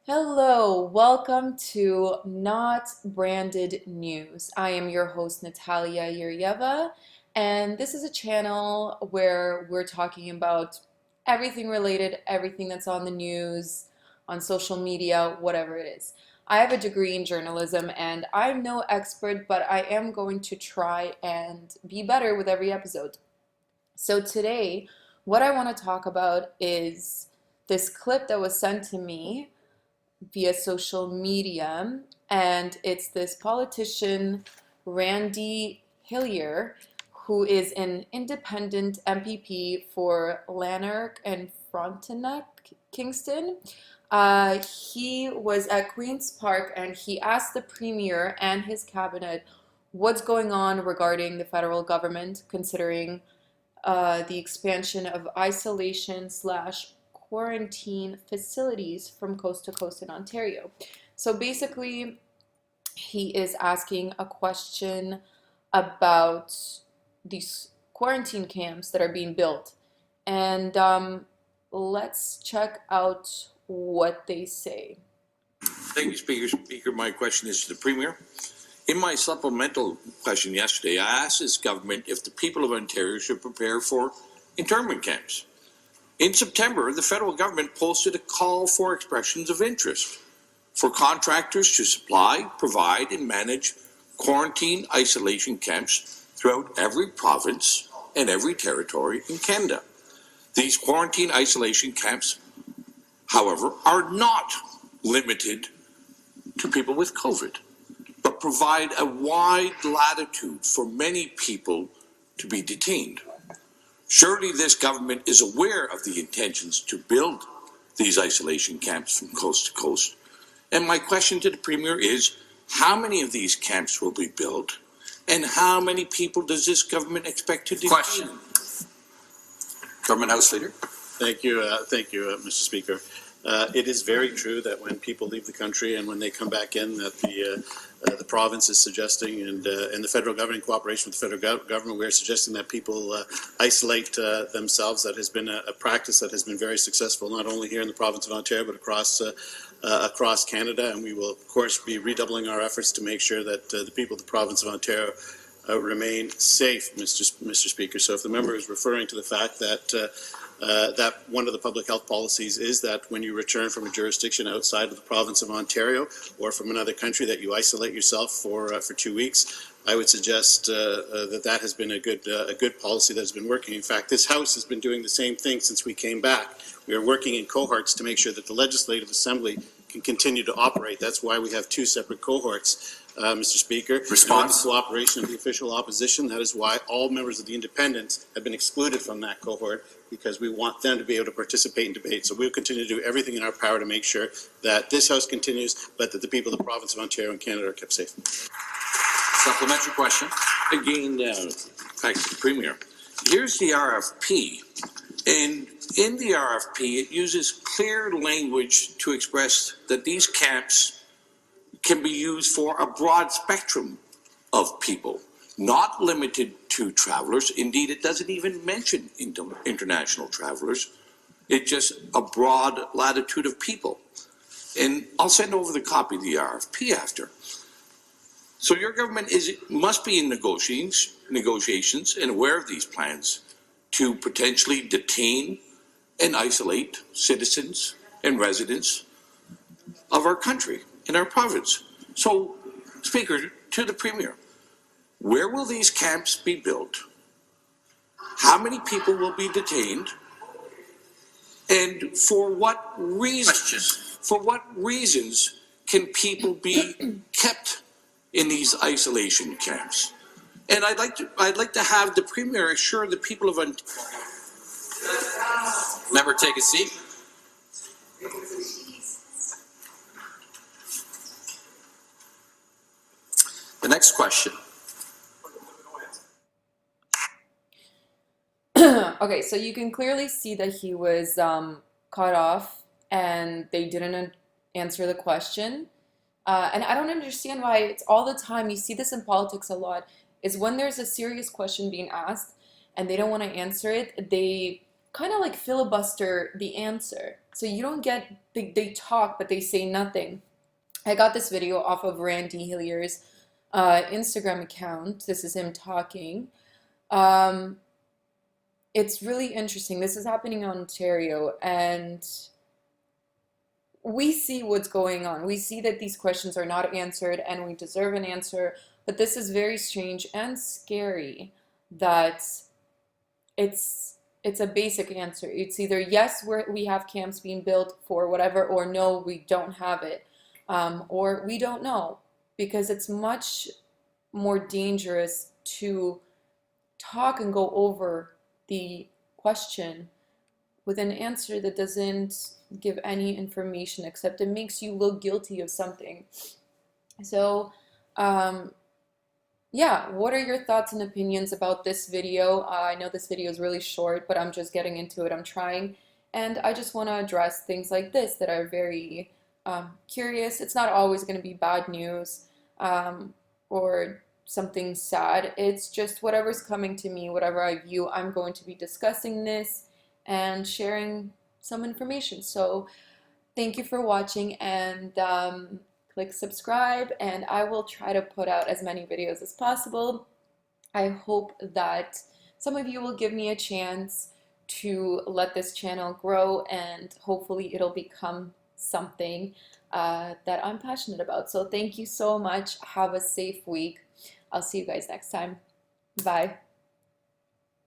Hello, welcome to Not Branded News. I am your host, Natalia Yuryeva, and this is a channel where we're talking about everything related, everything that's on the news, on social media, whatever it is. I have a degree in journalism, and I'm no expert, but I am going to try and be better with every episode. So today, what I want to talk about is this clip that was sent to me via social media, and it's this politician, Randy Hillier, who is an independent MPP for Lanark and Frontenac, Kingston. He was at Queen's Park and he asked the premier and his cabinet what's going on regarding the federal government, considering the expansion of isolation slash quarantine facilities from coast to coast in Ontario. So basically, he is asking a question about these quarantine camps that are being built. And let's check out what they say. Thank you, Speaker. Speaker, my question is to the Premier. In my supplemental question yesterday, I asked this government if the people of Ontario should prepare for internment camps. In September, the federal government posted a call for expressions of interest for contractors to supply, provide, and manage quarantine isolation camps throughout every province and every territory in Canada. These quarantine isolation camps, however, are not limited to people with COVID, but provide a wide latitude for many people to be detained. Surely this government is aware of the intentions to build these isolation camps from coast to coast. And my question to the Premier is, how many of these camps will be built, and how many people does this government expect to detain? Question. Government House Leader. Thank you, Mr. Speaker. It is very true that when people leave the country and when they come back in, that the province is suggesting, and the federal government, in cooperation with the federal government, we are suggesting that people isolate themselves. That has been a practice that has been very successful, not only here in the province of Ontario, but across Canada. And we will, of course, be redoubling our efforts to make sure that the people of the province of Ontario remain safe, Mr. Speaker. So if the member is referring to the fact that that one of the public health policies is that when you return from a jurisdiction outside of the province of Ontario or from another country, that you isolate yourself for 2 weeks. I would suggest that has been a good policy that has been working. In fact, this House has been doing the same thing since we came back. We are working in cohorts to make sure that the Legislative Assembly can continue to operate. That's why we have two separate cohorts, Mr. Speaker. Response. The cooperation of the official opposition. That is why all members of the Independents have been excluded from that cohort, because we want them to be able to participate in debate. So we'll continue to do everything in our power to make sure that this House continues, but that the people of the province of Ontario and Canada are kept safe. Supplementary question. Again, back to the Premier. Here's the RFP, and in the RFP, it uses clear language to express that these camps can be used for a broad spectrum of people, not limited to travelers. Indeed, it doesn't even mention international travelers. It's just a broad latitude of people. And I'll send over the copy of the RFP after. So your government must be in negotiations and aware of these plans to potentially detain and isolate citizens and residents of our country, in our province. So, Speaker, to the Premier, where will these camps be built? How many people will be detained? And for what reasons? For what reasons can people be kept in these isolation camps? And I'd like to have the Premier assure the people of Ontario. Member, take a seat. The next question. Okay, so you can clearly see that he was cut off and they didn't answer the question. And I don't understand why it's all the time. You see this in politics a lot, is when there's a serious question being asked and they don't want to answer it, they kind of like filibuster the answer. So you don't get, they talk, but they say nothing. I got this video off of Randy Hillier's Instagram account. This is him talking. It's really interesting. This is happening in Ontario, and we see what's going on. We see that these questions are not answered, and we deserve an answer. But this is very strange and scary that it's a basic answer. It's either yes, we have camps being built for whatever, or no, we don't have it, or we don't know, because it's much more dangerous to talk and go over the question with an answer that doesn't give any information, except it makes you look guilty of something. So yeah, what are your thoughts and opinions about this video? I know this video is really short, but I'm just getting into it. I'm trying, and I just want to address things like this that are very curious. It's not always going to be bad news or something sad. It's just whatever's coming to me, whatever I view. I'm going to be discussing this and sharing some information. So thank you for watching, and click subscribe, and I will try to put out as many videos as possible. I hope that some of you will give me a chance to let this channel grow, and hopefully it'll become something that I'm passionate about. So thank you so much. Have a safe week. I'll see you guys next time. Bye.